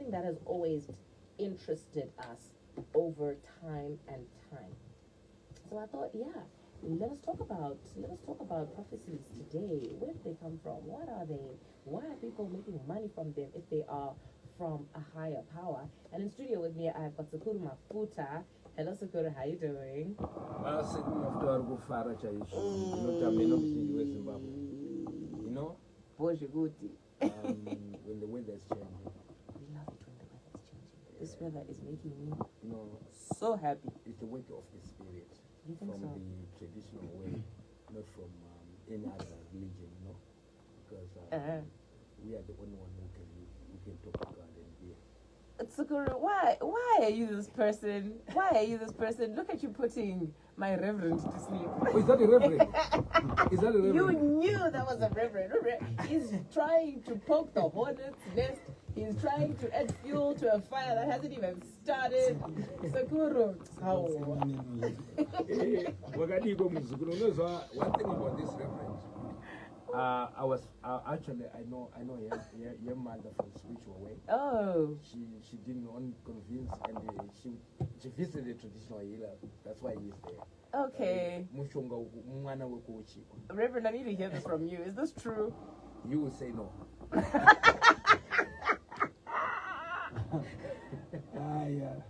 something that has always interested us over time and time. So I thought, yeah, let us talk about prophecies today. Where did they come from? What are they? Why are people making money from them if they are from a higher power? And in studio with me, I have got Sekuru Mafuta. Hello, Sekuru. How you doing? You know, when the weather is changing. We love it when the weather is changing. This weather is making me so happy. It's the work of the spirit. You think from so? The traditional way, not from any other religion, you know, because we are the only one who can talk to God and hear. Sekuru, why are you this person? Why are you this person? Look at you putting my reverend to sleep. Oh, is that a reverend? Is that a reverend? You knew that was a reverend. He's trying to poke the hornet's nest. He's trying to add fuel to a fire that hasn't even started. Sekuru, how? One thing about this reverend, I know your mother from spiritual way. Oh. She didn't want to convince, and she visited a traditional healer. That's why he's there. Okay. Reverend, I need to hear this from you. Is this true? You will say no. Yeah.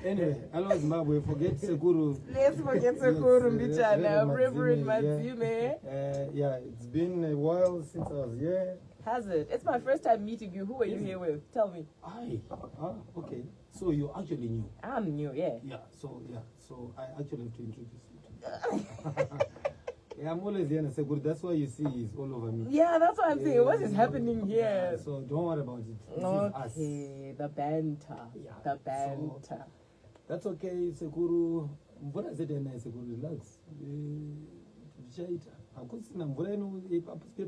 Anyway, hello Zimbabwe. Forget Sekuru. Let's forget Sekuru, Mbichana. Reverend Matsume. Yeah, it's been a while since I was here. Has it? It's my first time meeting you. Who were you here with? Tell me. Okay. So you actually knew. I'm new, yeah. So I actually have to introduce you to yeah, I'm always here in Sekuru. That's why you see he's all over me. Yeah, that's what I'm saying. What is happening here? So don't worry about it. This okay, the banter. Yeah, the banter. So, that's okay, Sekuru. Mvura zete na Sekuru, relax. Vichaita. Hakusina mvura ino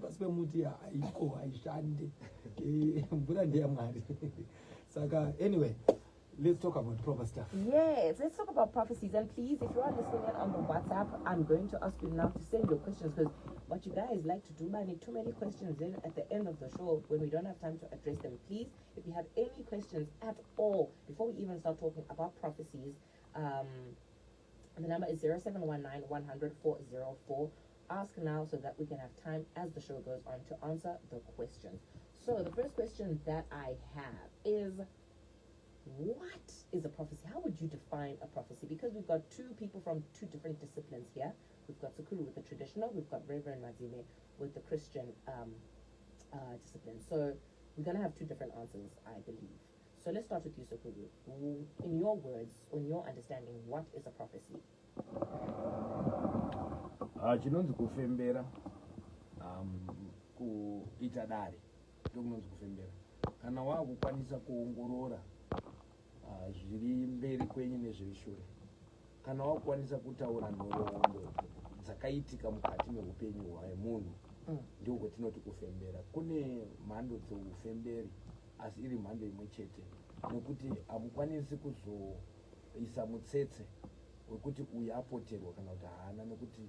pasi pemuti haiko haishande. Mvura ndiye Mwari. Saka anyway, let's talk about proper stuff. Yes, let's talk about prophecies. And please, if you are listening in on the WhatsApp, I'm going to ask you now to send your questions, because what you guys like to do, I need too many questions in at the end of the show when we don't have time to address them. Please, if you have any questions at all, before we even start talking about prophecies, the number is 0719 100 404. Ask now so that we can have time as the show goes on to answer the questions. So the first question that I have is, what is a prophecy? How would you define a prophecy? Because we've got two people from two different disciplines here. We've got Sekuru with the traditional, we've got Reverend Mazime with the Christian discipline. So we're going to have two different answers, I believe. So let's start with you, Sekuru. In your words, in your understanding, what is a prophecy? Chinonzi kufembera kuita dare ndokunonzi kufembera. Kana wakukwanisa kuongorora zviri mberi kwenyu nezviri shure, kana wakukwanisa kutaura nhoroondo dzakaitika mukati meupenyu hwemunhu, ndiko kwatinoti kufembera. Kune mhando dzeufemberi asi iri mhando imwe chete, nekuti hamukwanisi kuzoisa mutsetse wekuti uyu apoterwa kana kuti haana, nekuti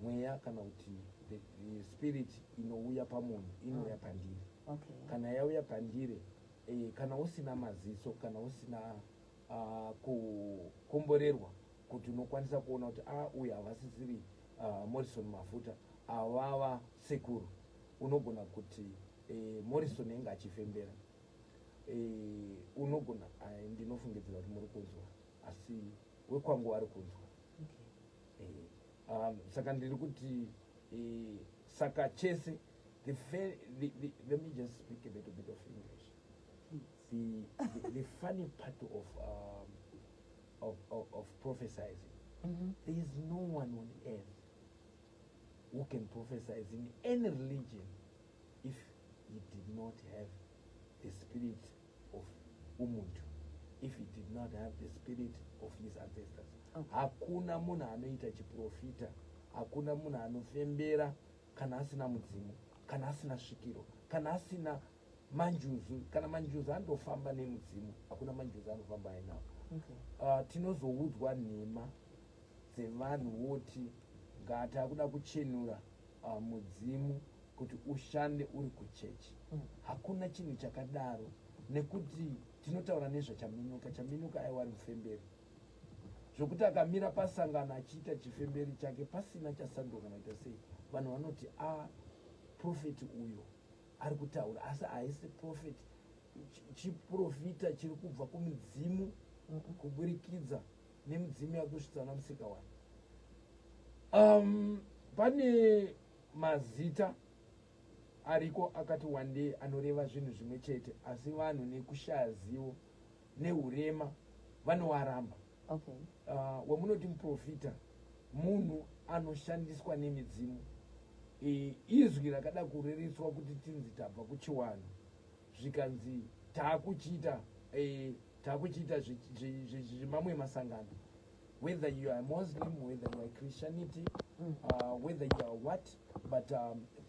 mweya kana kuti the spirit inouya pamunhu inouya pandiri. Okay. Kana yauya pandiri, kana usina maziso, kana usina kukomborerwa kuti unokwanisa kuona kuti uyu havasisiri Morrison Mafuta, avava Sekuru, unogona kuti Morrison enge achifembera. Unogona ndinofungidzira kuti muri kunzwa, asi wekwangu vari kunzwa. Saka ndiri kuti saka chese let me just speak a little bit of English. The funny part of prophesying, there is no one on earth who can prophesy in any religion if he did not have the spirit of Umuntu, if he did not have the spirit of his ancestors. Hakuna munhu anoita chiprofita, hakuna munhu anofembera kana asina mudzimu, kana asina svikiro, kana asina manjuzu. Kana manjuzu andofamba nemudzimu, hakuna manjuzu anofamba ainawo. Tinozoudzwa nhema dzevanhu voti ngati akuda kuchenura mudzimu kuti ushande uri kuchechi. Hakuna chinhu chakadaro nekuti tinotaura nezvachaminyuka. Chaminyuka aiwari mufemberi, zvokuti akamira pasangano achiita chifemberi chake pasina chasanduka naita sei, vanhu vanoti profeti uyo ari kutaura, asi haisi profeti, chiprofita chiri kubva kumidzimu kuburikidza nemidzimu yakusvitsa namusikawana. Pane mazita ariko akati wande anoreva zvinhu zvimwe chete, asi vanhu nekushaya zivo neurema vanowaramba. Okay. Wamunoti muprofita munhu anoshandiswa nemidzimu. Izwi rakada kurereswa kuti tinzi tabva kuchiwanhu zvikanzi taakuchiita mamwe masangano, whether you are Muslim, whether you are Christianity, whether you are what, but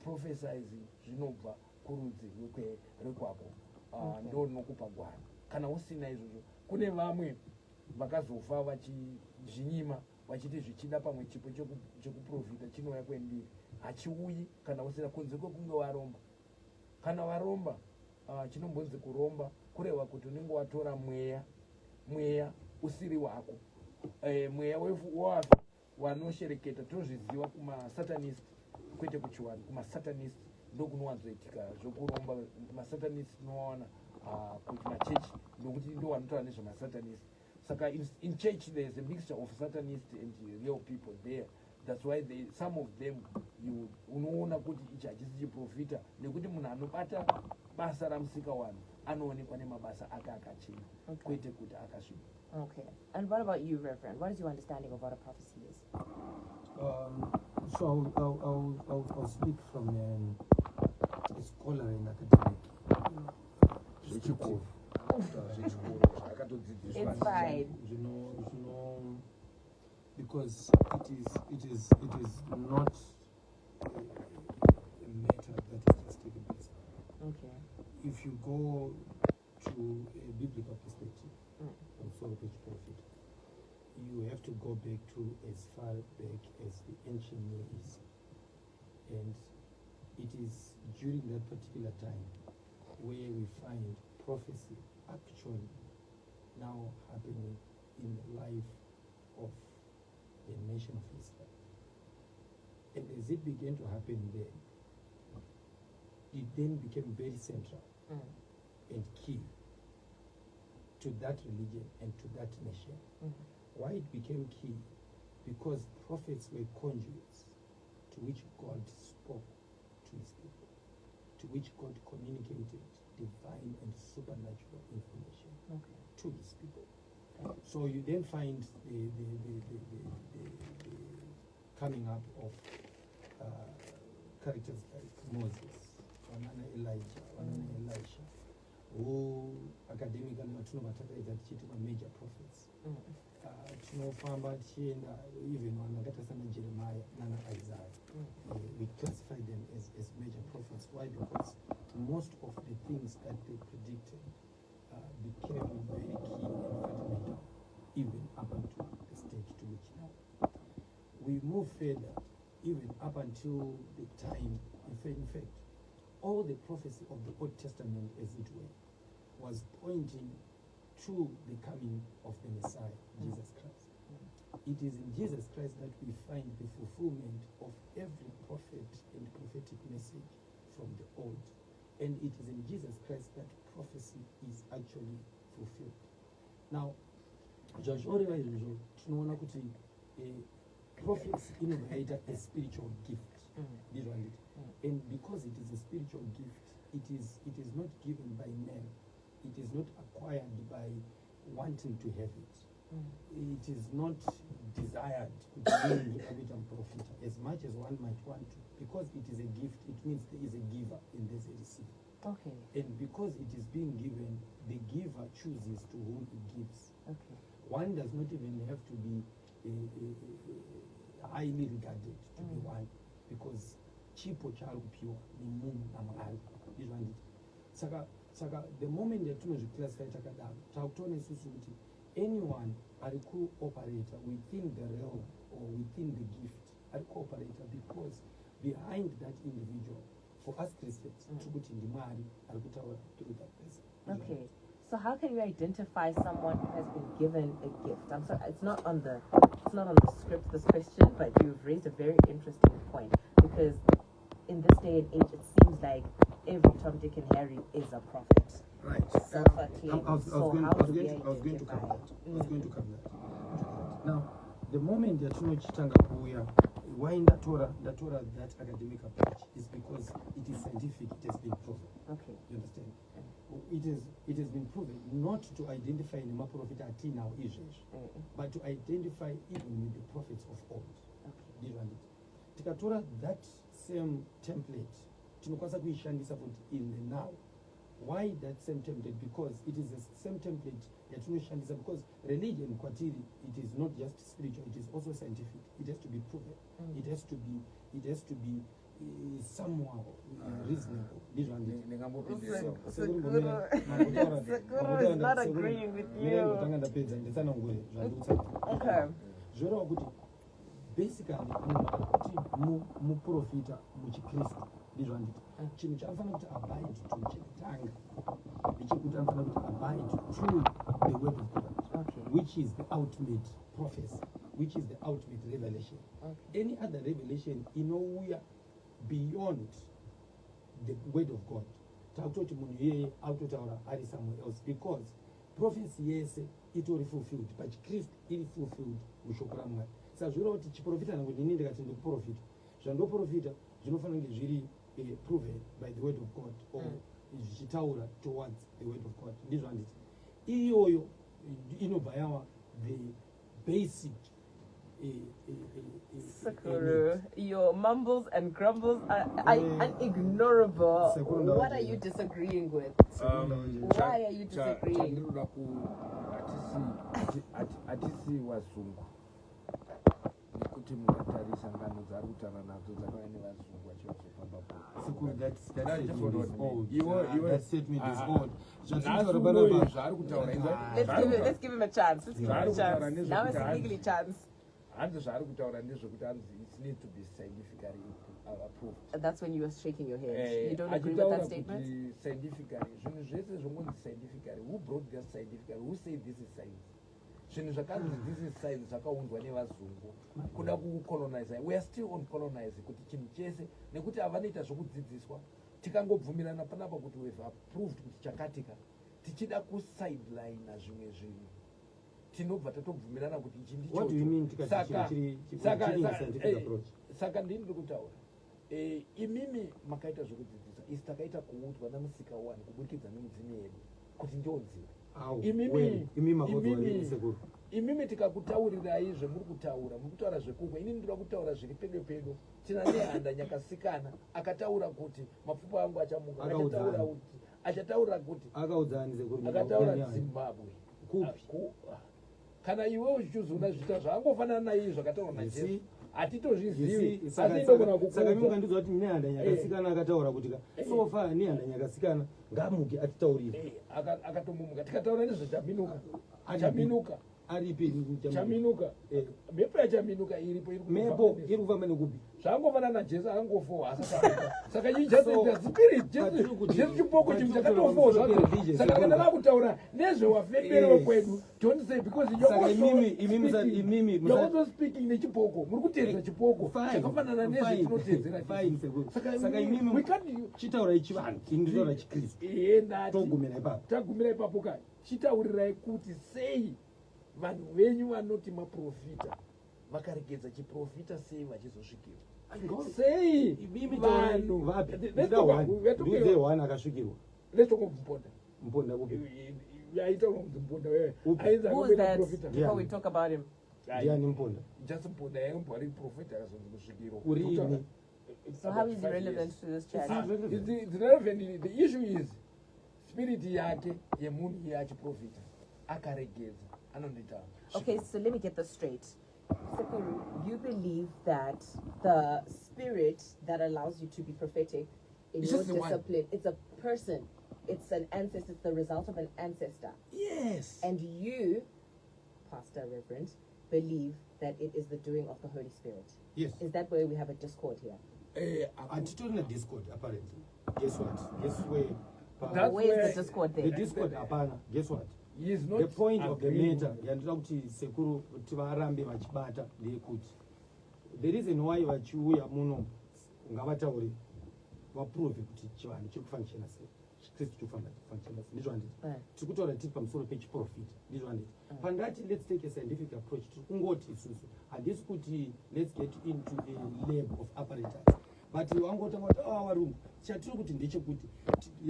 prophesizing zvinobva kurudzi rekwako, ndo rinokupa gwaro. Kana usina izvozvo, kune vamwe vakazofa vachizvinyima vachiti zvichida pamwe chipo chekuprofita chinouya kwendiri, hachiuyi kana usina, kunze kwekunge waromba. Kana waromba, chinombonzi kuromba kureva kuti unenge watora mweya usiri wako, mweya wafe wanoshereketa. Tozviziva kumasatanist, kwete kuchiwanhu. Kumasatanist ndokunowanzoitika zvokuromba. Masatanist tinowaona kumachechi, ndokuti ndo vanotaura nezvemasatanist. Saka in church there is a mixture of satanists and real people there. That's why some of them unoona kuti ichi hachisi chiprofita, nekuti munhu anobata basa ramusikawanhu anoonekwa nemabasa ake akachena, kwete kuti akasviba. Okay. And what about you, Reverend? What is your understanding of what a prophecy is? So I'll speak from a scholar and academic. It's fine. You know, because it is not a matter that is just taken place. Okay. If you go to a biblical perspective, also which prophet, you have to go back to as far back as the ancient Near East, and it is during that particular time where we find prophecy actually now happening in the life of the nation of Israel. And as it began to happen there, it then became very central and key to that religion and to that nation. Why it became key? Because prophets were conduits to which God spoke to his people, to which God communicated divine and supernatural information to his people. So you then find the coming up of characters like Moses, Elijah, Elisha, who academically that major prophets. Tinofamba tichienda even vanakaita sana Jeremiah nana Isaiah. We classify them as major prophets. Why? Because most of the things that they predicted became very key and fundamental, even up until the stage to which now. We move further, even up until the time, in fact, all the prophecy of the Old Testament, as it were, was pointing to the coming of the Messiah, Jesus Christ. It is in Jesus Christ that we find the fulfillment of every prophet and prophetic message from the Old. And it is in Jesus Christ that prophecy is actually fulfilled. Now, Judge Oriwa tunaona kuti prophecy innovator a spiritual gift. And because it is a spiritual gift, it is not given by man. It is not acquired by wanting to have it. It is not desired to be a prophet as much as one might want to. Because it is a gift, it means there is a giver and there is a receiver. Okay. And because it is being given, the giver chooses to whom he gives. Okay. One does not even have to be highly regarded to be one, because chipo charupiwa ni munhu naMwari. Saka the moment that tinozviclassify takadaro takutoona isusu kuti anyone ari kuoperator within the realm or within the gift ari kuoperator, because behind that individual, for us Christians, tikuti ndiMwari ari kutaura through that person. Okay. So how can you identify someone who has been given a gift? I'm sorry, it's not on the script, this question, but you've raised a very interesting point, because in this day and age, it seems like every Tom, Dick, and Harry is a prophet. Right. Self-acclaimed. I was going to come that. Now, the moment that chitanga kuuya, why ndatora that academic approach is because it is scientific, it has been proven. Okay. You understand? It has been proven not to identify in the prophet now Israel, but to identify even with the prophets of old. Okay. Tikatora that same template, tinokwanisa kuishandisa in the now. Why that same template? Because it is the same template yatinoshandisa, because religion kwatiri, it is not just spiritual, it is also scientific. It has to be proven. It has to be somehow reasonable. Sekuru is not agreeing with you. Okay. Basically muprofita muchikristu ndizvo handiti chinhu chaanofanira kuti abide to chekutanga ndechekuti anofanira kuti abide to the word of God, which is the ultimate prophecy, which is the ultimate revelation. Any other revelation inouya beyond the word of God, takutoti munhu iyeye autotaura ari somewhere else, because prophecy yese itori fulfilled, pachikristu iri fulfilled mushoko raMwari. Saka zvoreva kuti chiprofita nangu ndini ndikati ndikuprofita, zvandoprofita zvinofanira kunge zviri proven by the word of God, or zvichitaura towards the word of God. Ndizvo handiti iyoyo inobva yava the basic Sekuru, your mumbles and grumbles are unignorable. What are you disagreeing with? Why are you disagreeing? Atisi wazungu nekuti mukatarisa ngano dzari kutaura nadzo dzakauya nevazungu vachizopamba Let's give him a chance. Now it's legally chance. hanzi zvaari kutaura ndezvekuti hanzi it needs to be scientifically approved. That's when you were shaking your head. You don't agree with that statement? Scientifically, zvinhu zvese zvinonzi scientifically, who brought this scientifically, who said this is science? Zvinhu zvakanzi this is science zvakaunzwa nevazungu kuda kucolonize. We are still on colonize kuti chinhu chese nekuti havanoita zvokudzidziswa tikangobvumirana panapa kuti we have approved kuti chakatika tichida kusideline zvimwe zvinhu tinobva tatobvumirana kuti ichi ndichosaka ndini ndiri kutaura imimi makaita zvokudzidzisa isi takaita kuudzwa namusika wani kubudikidza nemudzimi yedu kuti ndionziva imimi tikakutaurirai zvemuri kutaura zvekukwa ini ndinoda kutaura zviri pedo pedo. Tina Nehanda nyakasikana akataura kuti mapfupa angu achamuka, achataura kuti akataura Zimbabwe kana iwe uchizoona zvita zvaangofanana naizvo zvakataurwa naJesu hatitozvizivi asi inogona saka mungandizwa kuti Nehanda nyakasikana akataura kuti sofa Nehanda nyakasikana ngamuke atitaurire akatomumuka tikataura nezvechaminuka aripi chaminuka mhepo yachaminuka iripo mepo iri kufamba nekupi zvangofanana naJesu akangofowa saka spirit Jesu chipoko chinhu chakatofowa zvako. Saka kana vakutaura nezvewafemberi wekwedu don't say because you're also speaking nechipoko muri kuteedza chipoko chakafanana nezvetinotedzera. Saka imimi chitaura chivanhu inditaura chikristu togumira ipapo tagumira ipapo kai chitaurirai kuti sei vanhu venyu vanoti maprofita vakaregedza chiprofita sei vachizosvikirwa sei vanhu vapi akasvikirwa mponda yaita kunzi mponda before we talk about him ndiani mponda just mponda yaimbwa ari profita akazonzi kusvikirwa. So how is it relevant to this chat? It's relevant. The issue is spirit yake yemunhu yachiprofita akaregedza anondita. Okay, so let me get this straight. Sekuru, you believe that the spirit that allows you to be prophetic in your discipline, it's a person, it's an ancestor, it's the result of an ancestor. Yes. And you, Pastor Reverend, believe that it is the doing of the Holy Spirit. Yes. Is that where we have a discord here? I'm still in a discord, apparently. Guess what? Guess where That's Where's where the discord The there? discord hapana. Guess what? he is not The point of the agreeing matter, with- yandira kuti sekuru kuti varambe vachibata ndeyekuti the reason why vachiuya muno ngavataure vaprove kuti chivanhu chiri kufunctiona sei, chikristu chiri kufunctiona sei, ndizvo handiti. Tiri kutaura tiri pamusoro pechiprofita, ndizvo handiti. Pandati let's take a scientific approach, tiri kungoti isusu handisi kuti let's get into a lab of apparatus, but wangotanga kuti varungu chatiri kuti ndechekuti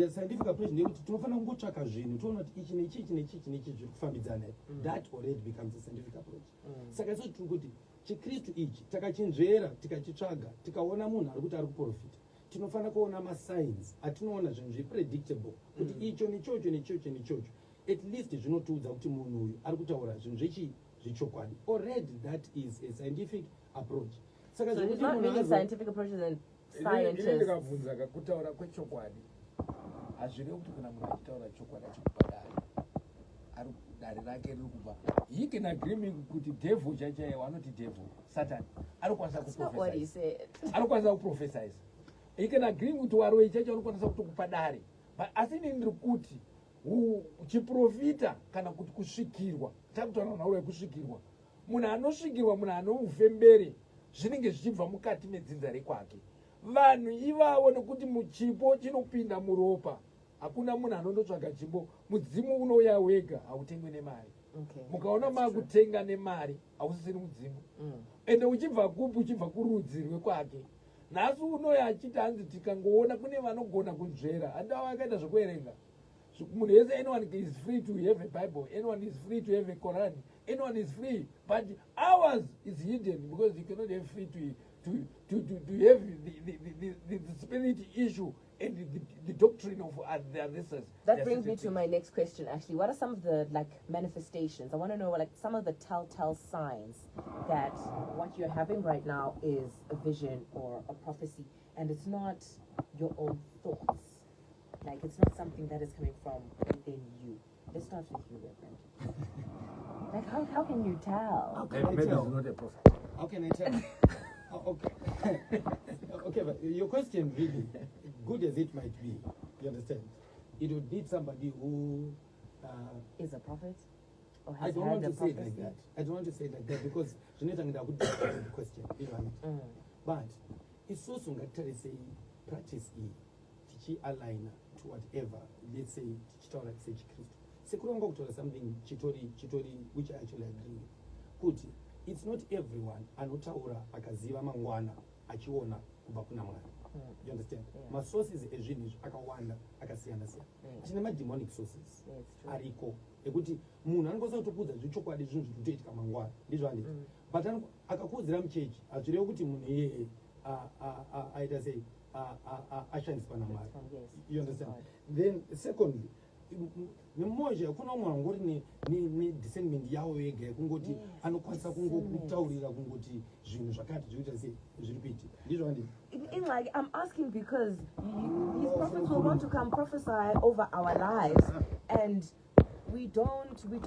scientific approach ndeyekuti tinofanira kungotsvaka zvinhu toona kuti ichi nechi ichi nechi ichi nechi zviri kufambidzana. That already becomes a scientific approach. Saka isu tiri kuti chikristu ichi takachinzvera tikachitsvaga tikaona munhu ari kuti ari kuprofita, tinofanira kuona masigns atinoona zvinhu zvipredictable kuti icho nechocho nechocho nechocho at least zvinotiudza kuti munhu uyu ari kutaura zvinhu zvechokwadi. Already that is a scientific approach. Saka So zvekuti it's not munhu really azo- scientific approaches and scientists. ndikabvunza kakutaura kwechokwadi hazvirevi kuti kana munhu achitaura chokwadi achikupadare ari dare rake riri kubva he can agree kuti devil chachaiwo anoti devil satan anokwanisa That's not what he kuprofesisa said. anokwanisa kuprofesisa he can agree kuti wari chacho anokwanisa kutokupa dare but asi ini ndiri kuti chiprofita kana kuti kusvikirwa takutaura nauro yekusvikirwa munhu anosvikirwa munhu anoufembere zvinenge zvichibva mukati medzinza rekwake vanhu ivavo nekuti muchipo chinopinda muropa hakuna munhu anondotsvaga chipo mudzimu unouya wega hautengwi nemari Okay. mukaona makutenga nemari hausisiri mudzimu ende uchibva kupi uchibva kurudzi rwekwake nhasi unouya achiti hanzi tikangoona kune vanogona kunzvera handava akaita zvekuerenga munhu wese anyone is free to have a bible, anyone is free to have a Quran, anyone is free, but ours is hidden because you cannot have free to have the spirit issue and the doctrine of the ancestors. That brings me to my next question, actually. What are some of the manifestations? I want to know some of the telltale signs that what you're having right now is a vision or a prophecy, and it's not your own thoughts. It's not something that is coming from within you. Let's start with you, Reverend. How can you tell? Maybe he's not a prophet. How can I tell? Okay. Okay, but your question really, good as it might be, you understand, it would need somebody who... Is a prophet? Or I has don't had want a to say it prophecy? like that. I don't want to say it like that because Janeta would the question, you know. But it's also to say practice E, teach align to whatever, let's say, teach like say Christ. Sekuranga kutola something chitori which I actually agree with. Kuti, it's not everyone anotaura akaziva mangwana achiona kubva kuna Mwari. You understand? My sources ezvinhu akawanda akasiyana siyana. Tine ma demonic sources ariko ekuti munhu anokwanisa kutokudza zvechokwadi zvinhu zvinotoitika mangwana ndizvo handiti. But akakudzira muchechi hazvirevi kuti munhu iyeye aita sei ashandiswa naMwari. You understand? Then secondly, nemozha kuna munhu angori nediscernment yawo yega kungoti anokwanisa kungokutaurira kungoti zvinhu zvakati zvinoita sei zviri kuitika ndizvo handiti. I'm asking because these prophets will want to come prophesy over our lives, and we want to be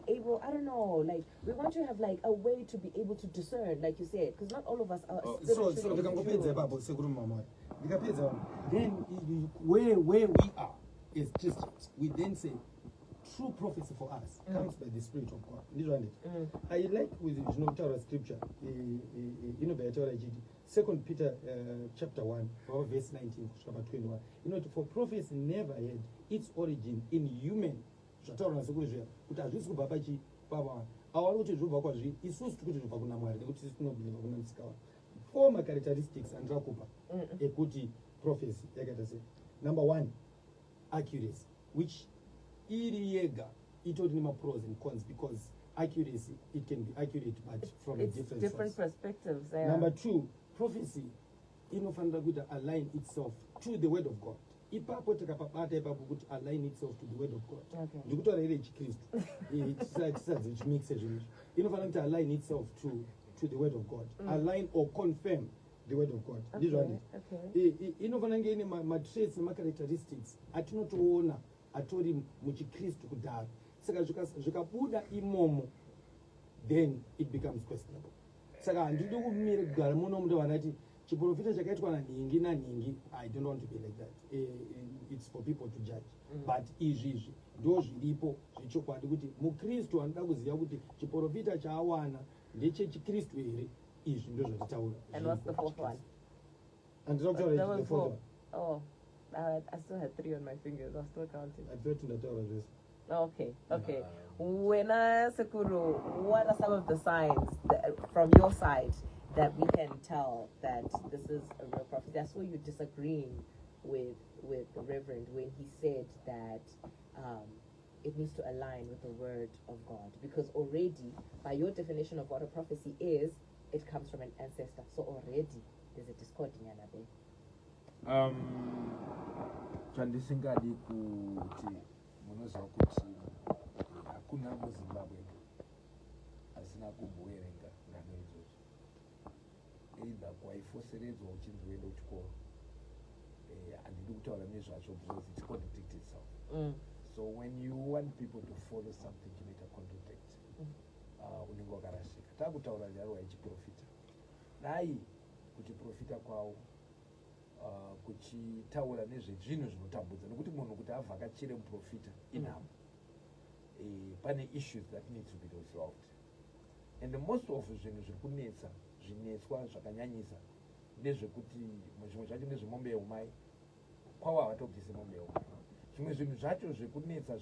able, I don't know, we want to have a way to be able to discern, like you said, because not all of us are So ndikangopedza ipapo sekuru mamari ndikapedza then where we are as Christians, we then say true prophecy for us comes by the Spirit of God. I like with Taura scripture, Taura GD, 2 Peter chapter 1, verse 19, chapter 21. For prophecy never had its origin in human. Four characteristics and ekuti prophecy. Number one, accuracy, which iri yega itold nima pros and cons because accuracy, it can be accurate but from it's a different source. perspectives. Number two, prophecy inofanira kuti align itself to the word of God. Ipapo takapabata ipapo kuti align itself to the word of God. Ndikutaura ire chikristu tisadzi chimixe zvinhu inofanira kuti align itself to the word of God. Align or confirm the word of God. Inofanira nge ine matraits nemacharacteristics atinotoona atori muchikristu kudhara. Saka zvikabuda imomo, then it becomes questionable. Saka handidi kumira kugara muno mundu vanati chiprofita chakaitwa naningi naningi. I don't want to be like that. it's for people to judge. But izvizvi ndo zviripo zvechokwadi kuti mukristu anoda kuziva kuti chiprofita chaawana ndechechikristu here. Izvi ndo zvatitaura. And what's the fourth one? And not That was the fourth one. Oh, I still had 3 on my fingers. I was still counting. I thought ndataura this. Okay. When Sekuru, what are some of the signs that, from your side, that we can tell that this is a real prophet? I saw you disagreeing with the Reverend when he said that it needs to align with the word of God, because already, by your definition of what a prophecy is, it comes from an ancestor. So already there's a discording there. Chandisingadi kuti munoziva kuti hakuna muZimbabwe asina kumboerenga ngano izvozvo, either kwaifoseredzwa uchinzi uende kuchikoro. Handidi kutaura nezvacho because it contradicts itself. So when you want people to follow something chinoita contradict, unenge wakarashika. Takutaura njaro yachiprofita dai kuchiprofita kwawo kuchitaura nezvezvinhu zvinotambudza, nokuti munhu kuti avhakachire muprofita inhamo. Pane issues that need to be resolved, and most of zvinhu zviri kunetsa zvinetswa zvakanyanyisa ndezvekuti zvimwe zvacho ndezvemombe yeumai kwavo havatobvise mombe yeumai. Zvimwe zvinhu zvacho zviri kunetsa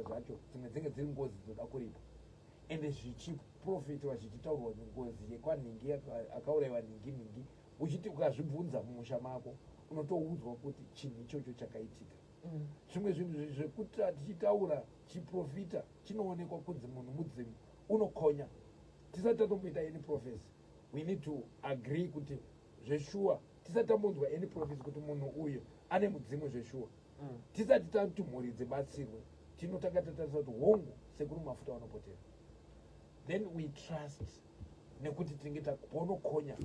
zvacho dzimwe dzinge dziri ngozi dzoda kuripa, ende zvichiprofitwa zvichitaurwa ngozi yekwanhingi akaurayiwa ningi, uchiti ukazvibvunza mumusha mako unotoudzwa kuti chinhu ichocho chakaitika. Zvimwe zvinhu zvekuti tichitaura chiprofita chinoonekwa kunzi munhu mudzimu unokonya. Tisati tatomboita any prophecy, we need to agree kuti zveshuwa tisati tambonzwa any prophecy kuti munhu uyu ane mudzimu zveshuwa. Tisati tati mhuri dzibatsirwe tinotanga tatarisa kuti hongu sekuru Mafuta vanopotera, then we trust, nekuti tinenge takuponokonya.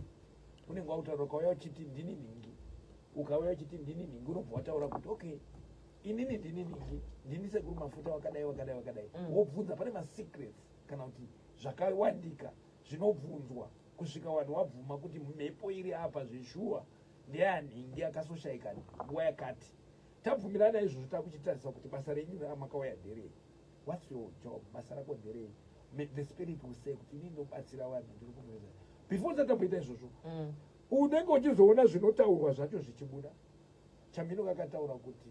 Unenge wautaura ukauya uchiti ndini ningi, ukauya uchiti ndini ningi, unobva wataura kuti okay, inini ndini ningi, ndini sekuru Mafuta wakadai. Wobvunza, pane masecrets kana kuti zvakawandika zvinobvunzwa kusvika vanhu wabvuma kuti mhepo iri apa zveshuwa ndeyanhingi akasoshayika nguva yakati. Tabvumirana izvozvo takuchitarisa kuti basa renyu ramakauya nderei. What's your job? Basa rako nderei? The spirit will say kuti inini ndobatsira vanhu ndiri kumureza. Before tatamboita izvozvo unenge uchizoona zvinotaurwa zvacho zvichibuda. Chamino akataura kuti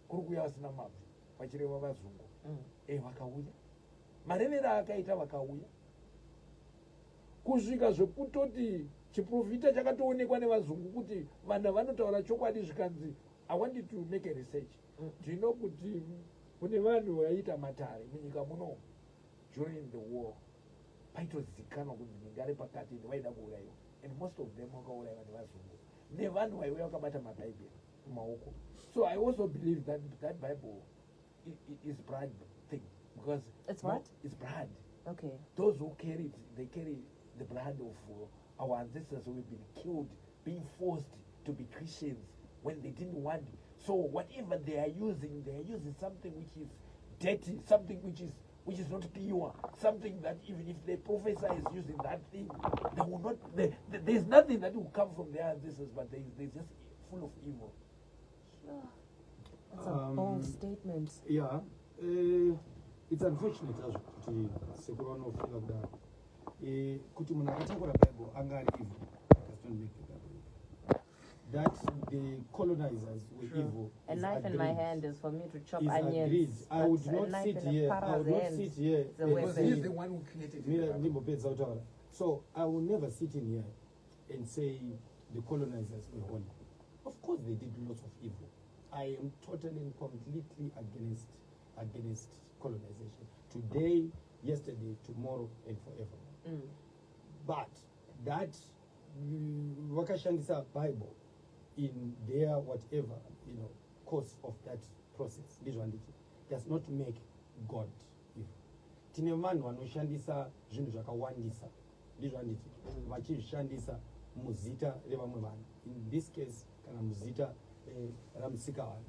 kuri kuuya vasina mabvu vachireva vazungu. Vakauya marevera akaita vakauya kusvika zvekutoti chiprofita chakatoonekwa nevazungu kuti vanhu vanotaura chokwadi zvikanzi I wanted to make a research. Ndino kuti kune vanhu vaita matare munyika muno during the war paitozikanwa kuti ningari pakati vaida kuurayiwa, and most of them vakaurayiwa nevazungu nevanhu vaiuya vakabata mabhaibheri mumaoko. So I also believe that that Bible is blood thing, because it's what? It's blood. Okay. Those who carry it, they carry the blood of our ancestors who have been killed, being forced to be Christians when they didn't want it. So whatever they are using something which is dirty, something which is not pure, something that even if the professor is using that thing, they will not. There's nothing that will come from their ancestors, but they're just full of evil. Sure. That's a bold statement. Yeah, it's unfortunate as kuti sekuru vanofila kudaro kuti munhu akatakura Bible anga ari evil does not make the Bible evil. That the colonizers were evil. A knife in my hand is for me to chop onions. Agreed. I would not sit here. Because he's the one who created it. So I will never sit in here and say the colonizers were holy. Of course they did lots of evil. I am totally and completely against colonization. Today, yesterday, tomorrow, and forever. But that wakashandisa Bible in their whatever course of that process does not make God evil. Tine vanhu vanoshandisa zvinhu zvakawandisa ndizvo handiti vachizvishandisa muzita revamwe vanhu, in this case kana muzita ramusikana.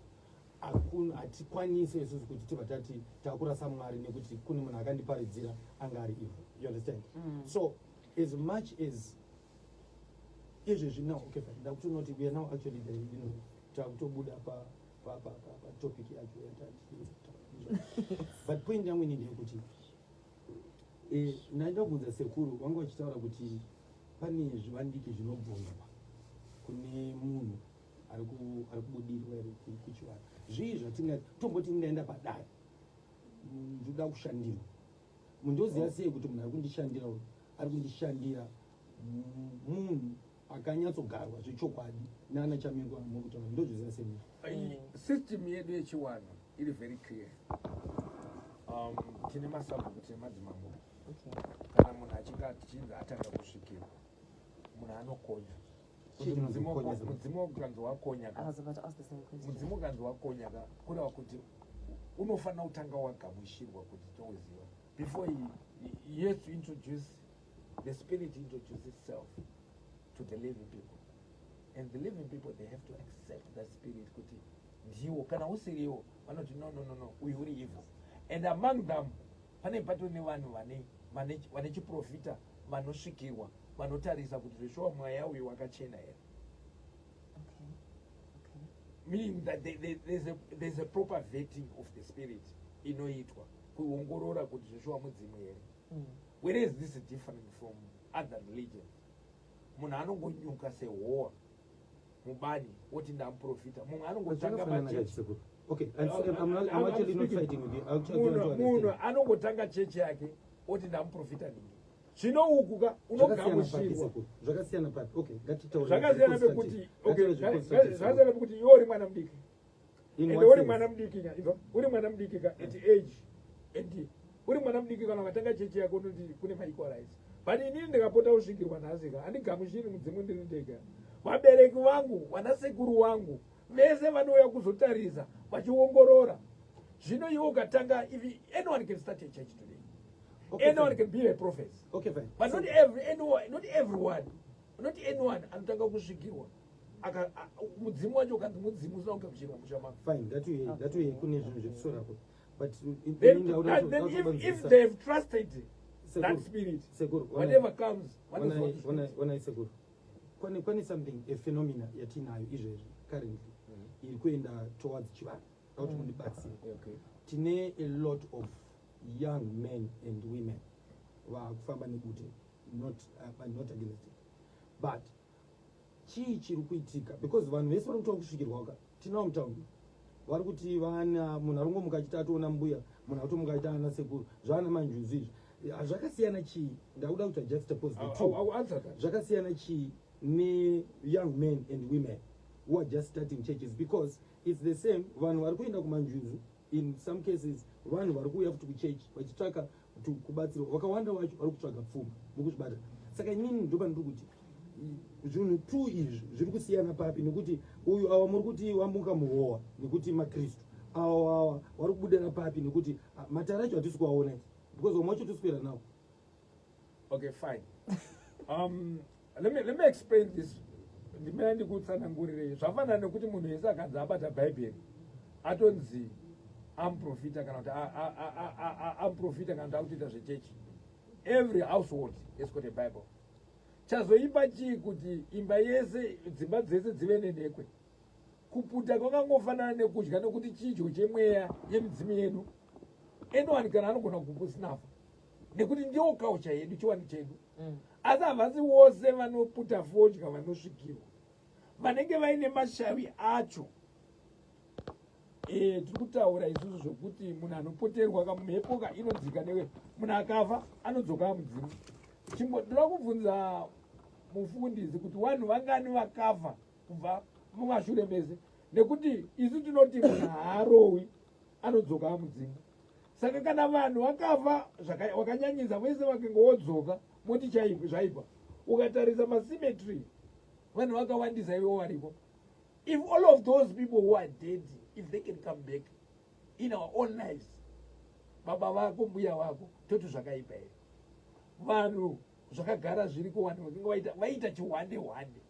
Hatikwanisi isusu kuti tibva tati takurasa Mwari nekuti kune munhu akandiparidzira anga ari evil. You understand? So as much as izvezvi now, okay, we are now actually takutobuda topic yacho yatati. But point yangu ni ndekuti naida kubvunza sekuru wanga wachitaura kuti pane zvivandiki zvinobvumirwa kune munhu ari kubudirwa ere kuchivanhu. Zvii tomboti ndaenda padare ndoda kushandirwa, mundoziva sei kuti munhu ari kundishandira munhu akanyatsogarwa zvechokwadi nana chamirwa mukutaura, ndozviziva sei? System yedu yechiwanhu iri very clear. Tine masabhuku emadzimambo. Kana munhu achinge achinzi atanga kusvikira, munhu anokonya. Mudzimu ukanzi wakonyaka, mudzimu ukanzi wakonyaka kureva kuti unofanira kutanga wagamuchirwa kuti toziva. Before he has to introduce, the spirit introduces itself to the living people. And the living people, they have to accept that spirit kuti ndiwo kana usiriwo vanoti no uyu uri evil. And among them pane patone vanhu vane chiprofita vanosvikirwa vanotarisa kuti zveshuwa mweya uyu wakachena here. Meaning that there's a proper vetting of the spirit inoitwa kuongorora kuti zveshuwa mudzimu here. Whereas this is different from other religions. Munhu anongonyuka sehowa mubani woti ndamuprofita, mumwe anongotanga machechi. Okay, I'm actually not fighting with you. Munhu anongotanga chechi yake oti ndamuprofita ningi. Zvino ukuka unogamuchirwa. Zvakasiyana papi. Okay, ngatitaure. Zvakasiyana pekuti, okay, zvakasiyana pekuti iwe uri mwana mudiki. Ende uri mwana mudiki ka, uri mwana mudiki ka at age. And uri mwana mudiki kana ukatanga chechi yako unoti kune equal rights. But inini ndikapota kusvikirwa nhasi ka, handigamuchiri mudzimu ndiri ndega. Vabereki vangu, vanasekuru vangu, vese vanouya kuzotarisa vachiongorora. Zvino iwe ukatanga, if anyone can start a church today. Okay, anyone can be a prophet. Okay, fine. But not everyone anotanga kusvikirwa. Mudzimu wacho ukanzi mudzimu usina kugamuchirwa mushama. Fine, that way kune zvinhu zvekusorapo. But then if they've trusted that spirit, whatever comes, when I Sekuru, kwane something, a phenomena yatinayo izvezvi currently iri kuenda towards chivanhu auti mundibatsire. Tine a lot of young men and women vakufamba nebute, not against it, but chii chiri kuitika because vanhu vese vari kutoa kusvikirwa ka tinawo mutaundi vari kuti vana munhu arongomuka achiti atoona mbuya, munhu atomuka achiti ana sekuru, zvana manjuzi izvi zvakasiyana chii. Ndakuda kuti juxtapose the two. Zvakasiyana chii ne-young men and women who are just starting churches, because it's the same. Vanhu vari kuenda kumanjuzu, in some cases vanhu vari kuuya futi kuchechi vachitsvaka kubatsirwa, vakawanda vacho vari kutsvaga pfuma mukuzvibata. Saka inini ndopa ndiri kuti zvinhu two izvi zviri kusiyana papi, nekuti uyu ava muri kuti wamuka muhowa nekuti makristu ava vari kubudira papi, nekuti matara acho hatisi kuaona because vamwe vacho tisi kuenda nawo. Okay, fine. Let me explain this. Ndimene ndikutsanangurirei. Zvafanana nekuti munhu wese akanzi abata bhaibheri atonzi amuprofita kana kuti amuprofita kana kuti akutoita zvechechi. Every household has got a Bible. Chazoipa chii kuti imba yese, dzimba dzese dzive nenhekwe. Kuputa kwakangofanana nekudya, nekuti chidyo chemweya yemidzimu yedu. Anyone kana anogona kukusinafa. Nekuti ndiyo culture yedu, chiwani chedu. Asi havasi wose vanoputa fodya vanosvikirwa, vanenge vaine mashavi acho. Tiri kutaura isusu zvokuti munhu anopoterwa kamhepo inonzika newe, munhu akafa anodzoka mudzimu. Ndoda kubvunza mufundisi kuti vanhu vangani vakafa kubva mumashure mese, nekuti isu tinoti munhu haarowi anodzoka mudzimu. Saka kana vanhu vakafa wakanyanyisa vese vakangoodzoka moti zvaipa. Ukatarisa masymmetry vanhu vakawandisa ivo varipo. If all of those people who are dead, if they can come back in our own lives, baba vako mbuya vako toti zvakaipa here. Vanhu zvakagara zviri kuwanda vaita chiwande wande.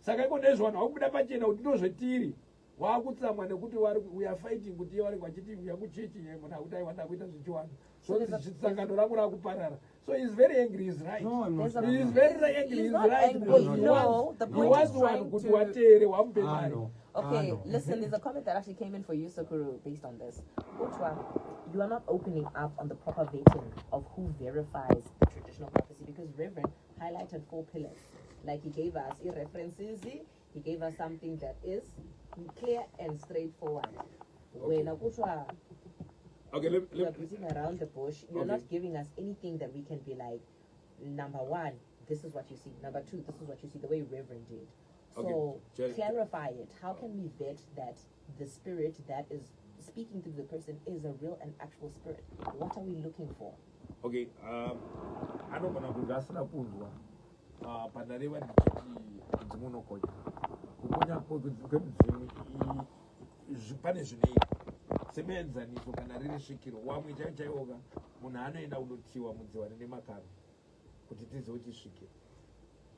Saka iko ndezvo vanhu vakubuda pachena kuti ndozvetiri wakutsamwa nekuti we are fighting kuti vari vachiti uya kuchechi munhu akuti aiwanda kuita zvechiwanda. So sangano rangu rakuparara. So he's very angry, he's right. No, I'm not. He's very angry, he's right. No, the point is trying to... Okay, listen, there's a comment that actually came in for you, Sekuru, based on this. Mutumwa, you are not opening up on the proper vetting of who verifies the traditional prophecy, because Reverend highlighted 4 pillars. Like he gave us references, he gave us something that is clear and straightforward. Okay. When Mutumwa, Okay, you're beating around the bush, you're Okay. not giving us anything that we can be like, number 1, this is what you see. Number 2, this is what you see, the way Reverend did. So Okay. clarify it. How can we vet that the spirit that is speaking through the person is a real and actual spirit? What are we looking for? Okay, anogona kuti asina kunzwa pandareva ndichiti dzimunokonya kukonya kwemuzvimwe pane zvinoita semuenzaniso kana riri svikiro wamwe chaichaiwoka munhu anoenda kundotiwa mudziwane nemakaro kuti tizive kuti svikiro.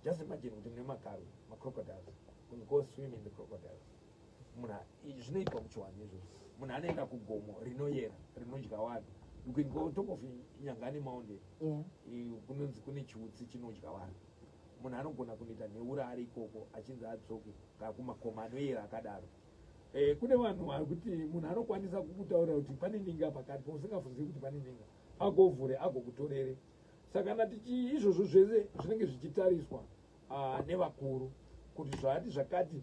Just imagine kuti mune makaro macrocodiles, we go swim in the crocodiles. Munhu zvinoitwa muchiwanhu izvozvo. Munhu anoenda kugomo rinoyera rinodya vanhu. You can go on top of Nyangani Mountain. Kunonzi kune chiutsi chinodya vanhu. Munhu anogona kunoita neura ari ikoko achinzi adzoke kumakomo anoyera akadaro. Kune vanhu kuti munhu anokwanisa kukutaurira kuti pane ninga pakati usingafunzi kuti pane ninga agovhure agokutorere. Saka natichi izvozvo zvese zvinenge zvichitariswa nevakuru kuti zvati zvakati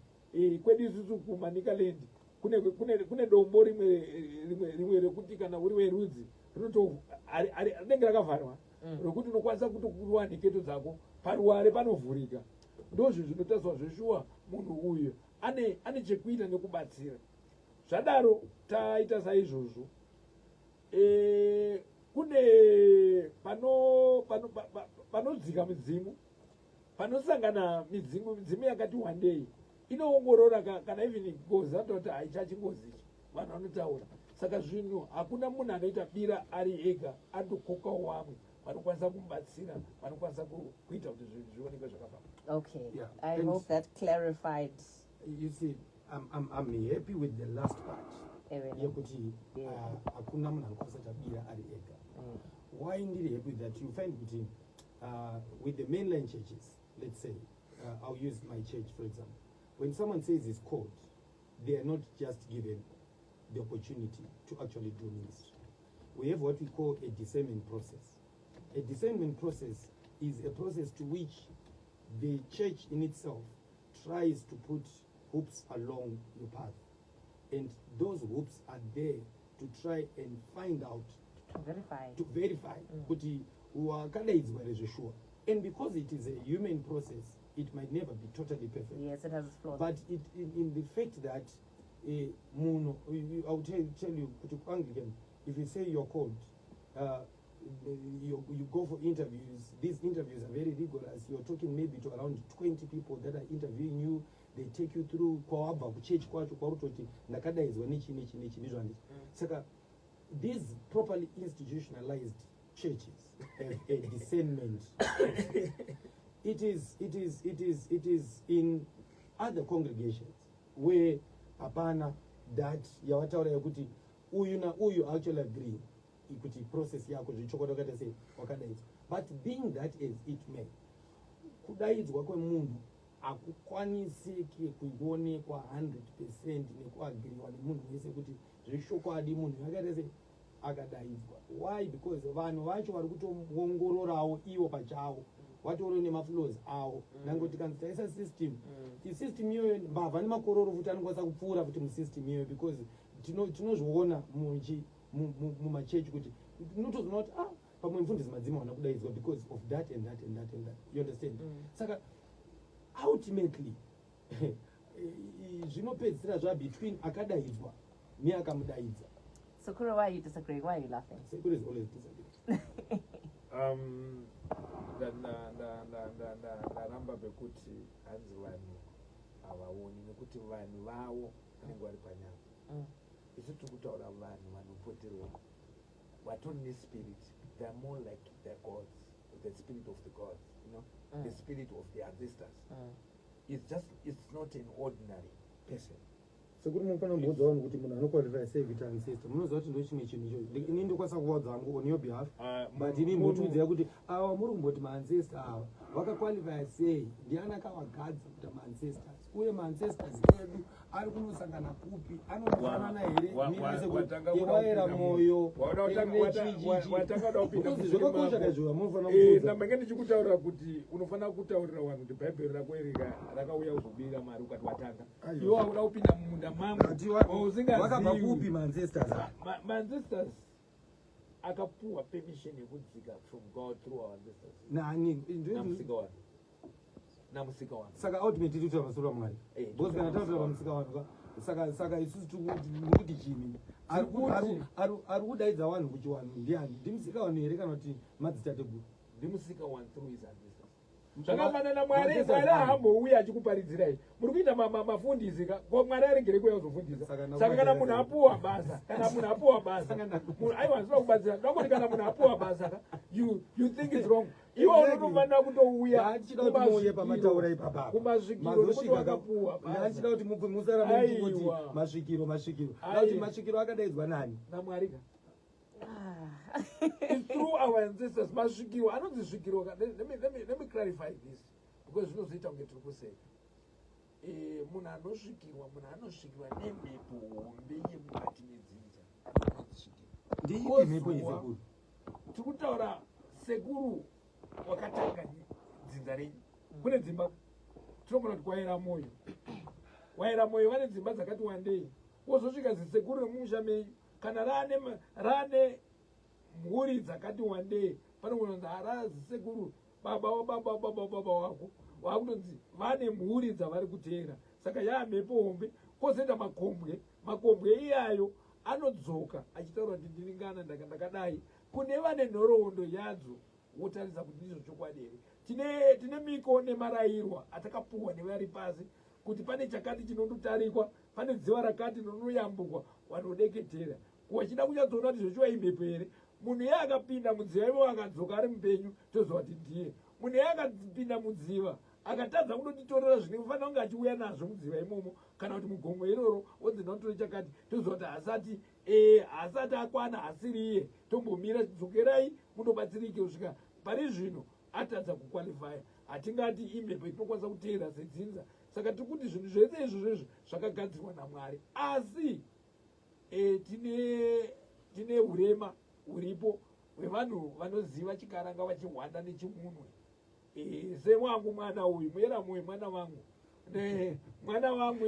kwedu isusu kuManikaland kune dombo rimwe rekuti kana uri werudzi rinenge rakavharwa rokuti unokwanisa kutokuruwa nheketo dzako paruware panovhurika. Ndozvo zvinotariswa zveshuwa munhu uyu ane chekuita nekubatsira. Zvadaro taita saizvozvo kune panodzika midzimu, panosangana midzimu yakati wandei inoongorora kana even gozi atoti haichachingozi ichi vanhu vanotaura. Saka zvinhu hakuna munhu anoita bira ari ega andokokawo wamwe vanokwanisa kumubatsira vanokwanisa kuita kuti zvinhu zvionekwe zvakafamba. Okay, Yeah. I hope that clarified. You see, I'm happy with the last part. Yekuti hakuna munhu anokwanisa tabira ari ega. Why ndiri happy with that? You find kuti with the mainline churches, let's say, I'll use my church for example. When someone says it's called, they are not just given the opportunity to actually do ministry. We have what we call a discernment process. A discernment process is a process to which the church in itself tries to put hoops along your path. And those hoops are there to try and find out, to verify kuti wakadaidzwa rezveshuwa. And because it is a human process, it might never be totally perfect. Yes, it has its flaws. But in the fact that I'll tell you, Anglican, if you say you're called, you go for interviews. These interviews are very rigorous. You're talking maybe to around 20 people that are interviewing you. They take you through church kwautoti ndakadaidzwa nichi. Saka these properly institutionalized churches have a discernment. It is in other congregations where hapana that yawataura yekuti uyu na uyu actually agree kuti process yako zvichokwadi wakati sei wakadaidzwa. But being that as it may, kudaidzwa kwemunhu akukwanisiki kuonekwa 100% nekuagiriwa nemunhu wese kuti zvishokwadi munhu yakaita sei akadaidzwa. Why? Because vanhu vacho vari kutoongororawo ivo pachavo watori nemaflows awo nangoti kanzi taisa system isystem iyoyo mbavha nemakororo futi anokwanisa kupfuura futi musystem iyoyo because tinozviona mumachechi kuti unotoziona kuti pamwe mufundisi madzima wana kudaidzwa because of that and that and that and that. You understand? Saka ultimately zvinopedzisira between akadaidzwa neakamudaidza. Sekuru, why are you disagreeing? Why are you laughing? Sekuru is always disagreeing. ndaramba pekuti hanzi vanhu havaoni nekuti vanhu vavo vanenge vari panyama. Isu tiri kutaura vanopoterwa vatori nespirit. They are more like their gods, the spirit of the gods, you know, the spirit of the ancestors. It's not an ordinary person. Sekuru munofana kuudza vanhu kuti munhu anoqualify sei kuita ancestor. Munoziva kuti ndochinhu chinhu ichocho. Ini ndokwanisa kuvaudza hangu on your behalf. But ini ndinotiudzira kuti ava muri kumboti maancestor ava vakaqualify sei, ndiani akavagadza kuita maancestors. uye maancestors edu ari kunosangana kupi anofanana here newaera mwoyo zvakakosha kaizvova munofana ndambange ndichikutaurira kuti unofanira kutaurira vanhu kuti bhaibheri rako rakauya kuzobirira mari ukati watanga iwo wakuda kupinda mumunda makavakabva kupi maancestors akapuwa permission yekudzika from God through our ancestors. Nani? Namusika wanu. Saka ultimately tiri kutaura Mwari. Because kana taura pamusika wanu saka isusu tikuti chini. Ari kudaidza vanhu kuti vanhu ndiani? Ndimusika wanu here kana kuti madzitateguru? Ndimusika wanu through his ancestors. Zvakafanana Mwari ahambouya achikuparidzirai. Muri kuita mafundisi ko Mwari arengere kuuya kuzofundisa. Saka kana munhu apuwa basa, aiwa zvinoda kubatsira. Ndomuri kana munhu apuwa basa, you think it's wrong. Iwo unofanira kutouya. Achida kuti muuye pamataura ipapa. Kumasvikiro kuti wakapuwa basa. Achida kuti mubve musara muchiti masvikiro. Kuti masvikiro akadaidzwa nani? naMwari. Through our ancestors, masvikiro anonzi svikiro. Let me clarify this because zvinozoita kunge tiri kuseka. Munhu anosvikirwa nemhepo hombe yemukati medzinza. Ndiipi mhepo yesekuru? Tiri kutaura sekuru wakatanga dzinza renyu. Kune dzimba tinogona kuti kwaera moyo vane dzimba dzakati wandei. Wozosvika zisekuru remusha mei kana rane mhuri dzakati wandei panogona kunzi hara zisekuru baba wako wakutonzi vane mhuri dzavari kuteera. Saka mhepo hombe kwozoita makombwe iyayo anodzoka achitaura kuti ndiringana ndakadai kune vane nhoroondo yadzo wotaridza kuti ndizvo chokwadi here. Tine miko nemarayirwa atakapuwa nevari pasi kuti pane chakati chinondotarikwa, pane dziva rakati rinonoyambukwa vanodeketera. Wachida kunyatsoona kuti zvochiwa imhepo here. Munhu akapinda mudziva ivo akadzoka ari mupenyu toziva kuti ndiye. Munhu akapinda mudziva akatadza kundotitorera zvine kufanira kunge achiuya nazvo mudziva imomo kana kuti mugomwe iroro wodzinda kutore chakati toziva kuti hasati akwana hasiri iye tombomira dzokerai mundobatsirike kusvika pari zvino atadza kukwalifaya. Hatingati imhepo itinokwanisa kuteera sedzinza. Saka tiri kuti zvinhu zvese izvozvo zvakagadzirwa naMwari asi tine urema huripo hwevanhu vanoziva chikaranga vachihwanda nechimunwe. Semwangu mwana uyu muyera moyo mwana wangu mwana wangu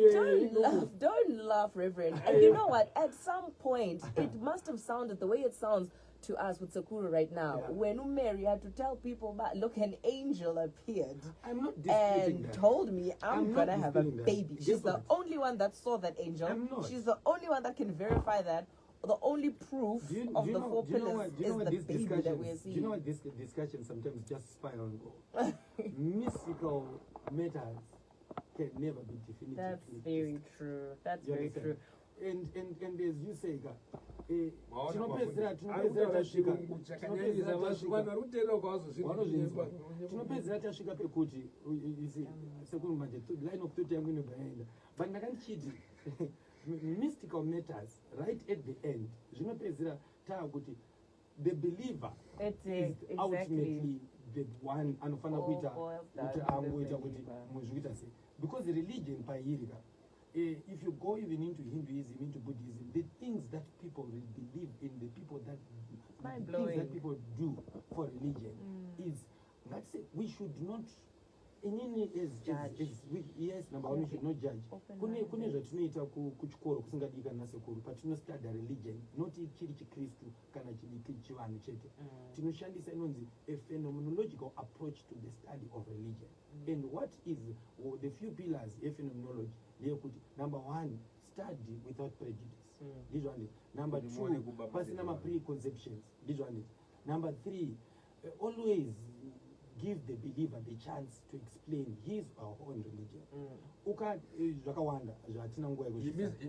don't laugh, Reverend. And you know what, at some point it must have sounded the way it sounds to us with Sekuru right now. Yeah. When Mary had to tell people that, look, an angel appeared I'm not disputing and that. told me I'm gonna have a disputing that. baby. She's the only one that saw that angel. I'm not. She's the only one that can verify that. The only proof of the four pillars is the baby that we're seeing. Do you know what this discussion sometimes just spiral and go? Mystical matters can never be definitive. That's very true. That's very true. And as you say, tinopedzera tasvika pekuti sekuru manje line okutoti yangu inobva yaenda but ndakandichiti mystical matters right at the end zvinopedzera taakuti the believer is ultimately the one anofanira kuita kuti angoita kuti muzvikuita sei because religion pairi if you go even into Hinduism, into Buddhism, the things that people believe in, the people that people do for religion is, let's say, we should not, yes, number one, we should not judge. Kune zvatinoita kuchikoro kusingadika nasekuru patinostada religion, not chiri chikristu kana chivanhu chete. Tinoshandisa inonzi a phenomenological approach to the study of religion. And what is the few pillars of phenomenology? Number one, study without prejudice. This one is. Number two, personal preconceptions. This one is. Number three, always give the believer the chance to explain his or her own religion. You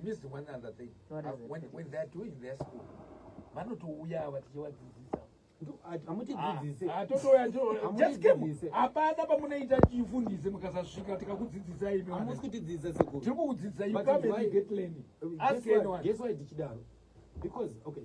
missed one other thing. When they're doing their school, hapana pamunoita chifundise mukasasvika tikakudzidzisai tiri kukudzidzisa you come and get learning. Ask anyone. Guess why tichidaro? Because okay,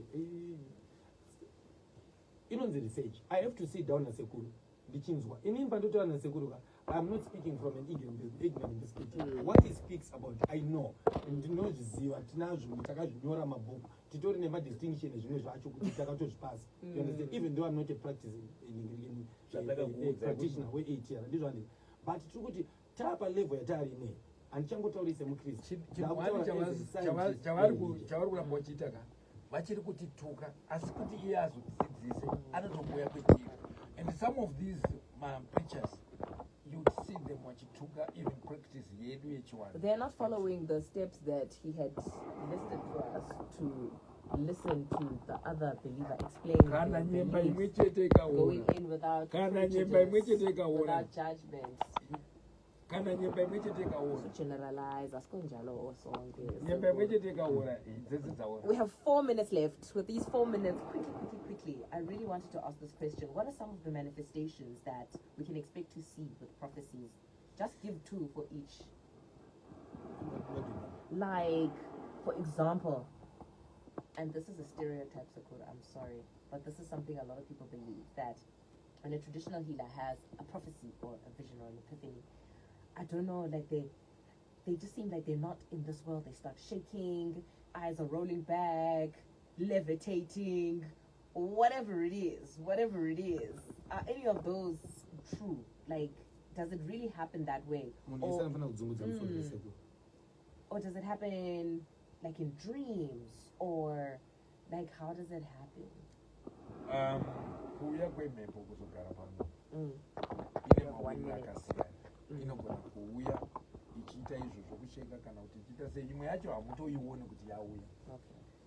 inonzi research. I have to sit down nasekuru ndichinzwa inini pandotaura nasekuru I'm not speaking from an ignorant perspective. What he speaks about, I know. Ndinozviziva tinazvo takazvinyora mabhuku titori nemadistinction ezvimwe zvacho kuti takatozvipasa. You understand? Even though I'm not a practicing practitioner we8 years, ndizvo handizvo. But tiri kuti tapa level yatari inei handichangotauri semukristu. chavari kuramba vachiita ka vachiri kutituka asi kuti iye azodzidzise anotomboya kwetiri. And some of these preachers you'd see them vachituka even practice yedu yechiwanhu. They're not following the steps that he had listed for us to listen to the other believer explain Kana their nyemba imwe beliefs, chete going ikaora in without Kana nyemba imwe chete prejudice, ikaora without judgment. kana nyemba imwe chete ikaora To generalize, asikunjalo also. nyemba imwe chete ikaora dzese dzaora. We have 4 minutes left. With these 4 minutes, quickly, I really wanted to ask this question. What are some of the manifestations that we can expect to see with prophecies? Just give 2 for each. Like, for example, and this is a stereotype, Sekuru, I'm sorry, but this is something a lot of people believe, that when a traditional healer has a prophecy or a vision or an epiphany, I don't know, like they just seem like they're not in this world. They start shaking, eyes are rolling back, levitating, whatever it is. Are any of those true? Like, does it really happen that way? Or does it happen like in dreams? Or like, how does it happen? Kuuya kwemhepo kuzogara pano ine mawiri akasiyana. Inogona kuuya ichiita izvo zvokusheka kana kuti ichiita sei. Imwe yacho hamutoione kuti yauya.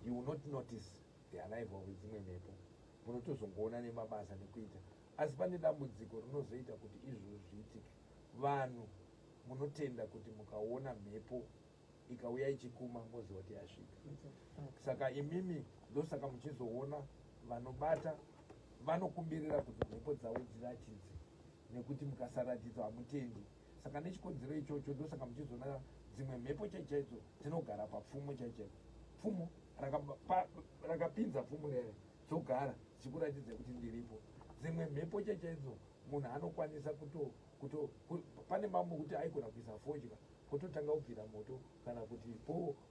You will not notice the arrival wedzimwe mhepo. Munotozongoona nemabasa nekuita. Asi pane dambudziko rinozoita kuti izvozvo zviitike. Vanhu munotenda kuti mukaona mhepo ikauya ichikuma moziva kuti yasvika. Saka imimi ndosaka muchizoona vanobata vanokumbirira kuti mhepo dzavo dziratidze, nekuti mukasaratidza hamutendi. Saka nechikonzero ichocho ndosaka muchizoona dzimwe mhepo chaichaidzo dzinogara papfumo chaichaidzo. Pfumo rakapinza pfumo rere dzogara dzichikuratidza kuti ndiripo. Dzimwe mhepo chaichaidzo munhu anokwanisa pane mambo kuti aigona kuisa fodya kutotanga kubvira moto kana kuti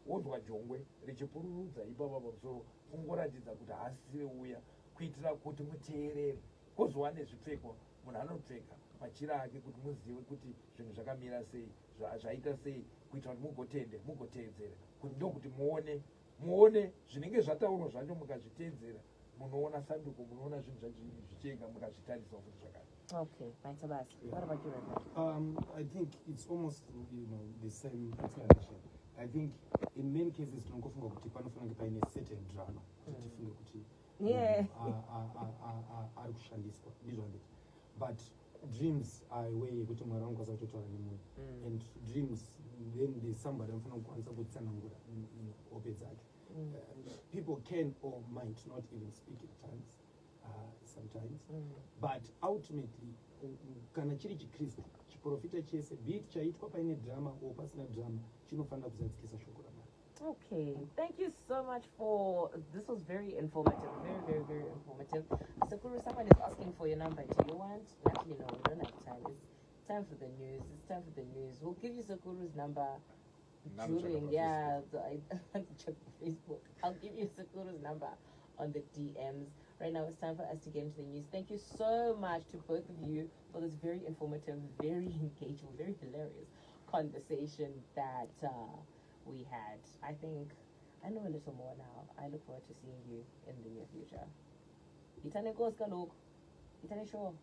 wonzwa jongwe richipururudza ipapa pamusoro kungoratidza kuti haasisire uya kuitira kuti muteerere. Kozova nezvipfekwa munhu anopfeka machira ake kuti muzive kuti zvinhu zvakamira sei, zvaita sei, kuitira kuti mugotende mugoteedzera, kuti ndokuti muone zvinenge zvataurwa zvacho mukazviteedzera, munoona sanduko, munoona zvinhu zvacho zvichienda mukazvitarisa kuti zvakati. Okay, fine, Tabas. What about you, Reverend? I think it's almost the same explanation. I think in many cases tinofunga kuti panofanira paine certain drama kuti tifunge kuti ari kushandiswa ndizvo handiti. But dreams are a way yekuti Mwari anokwanisa kutotaura nemunhu, and dreams then there's somebody anofanira kukwanisa kutsanangura hope dzake. People can or might not even speak in tongues sometimes, but ultimately kana chiri chikristu chiprofita chese bit chaitwa paine drama or pasina drama chinofanira kuzadzikisa shoko raMwari. Okay, thank you so much for this. Was very informative, very informative. Sekuru, someone is asking for your number. Do you want? Actually, no, we don't have time. It's time for the news. We'll give you Sekuru's number during I want to check Facebook. I'll give you Sekuru's number on the DMs. Right now, it's time for us to get into the news. Thank you so much to both of you for this very informative, very engaging, very hilarious conversation that we had. I think I know a little more now. I look forward to seeing you in the near future. Itane goes galok. Itane show.